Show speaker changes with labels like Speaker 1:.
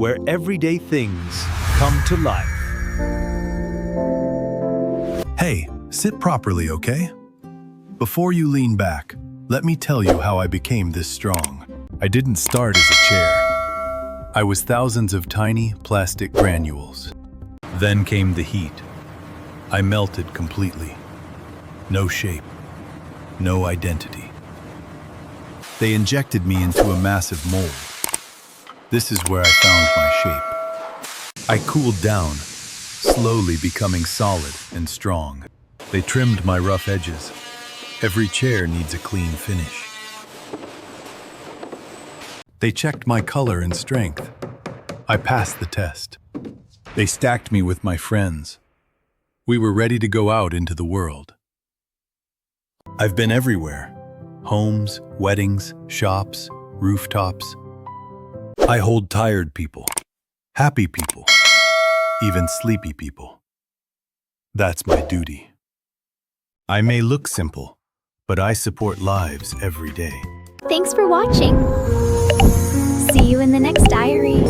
Speaker 1: where everyday things come to life.
Speaker 2: Hey, sit properly, okay? Before you lean back, let me tell you how I became this strong. I didn't start as a chair. I was thousands of tiny plastic granules. Then came the heat. I melted completely. No shape, no identity. They injected me into a massive mold. This is where I found my shape. I cooled down, slowly becoming solid and strong. They trimmed my rough edges. Every chair needs a clean finish. They checked my color and strength. I passed the test. They stacked me with my friends. We were ready to go out into the world. I've been everywhere. Homes, weddings, shops, rooftops. I hold tired people, happy people, even sleepy people. That's my duty. I may look simple, but I support lives every day.
Speaker 3: Thanks for watching. See you in the next diary.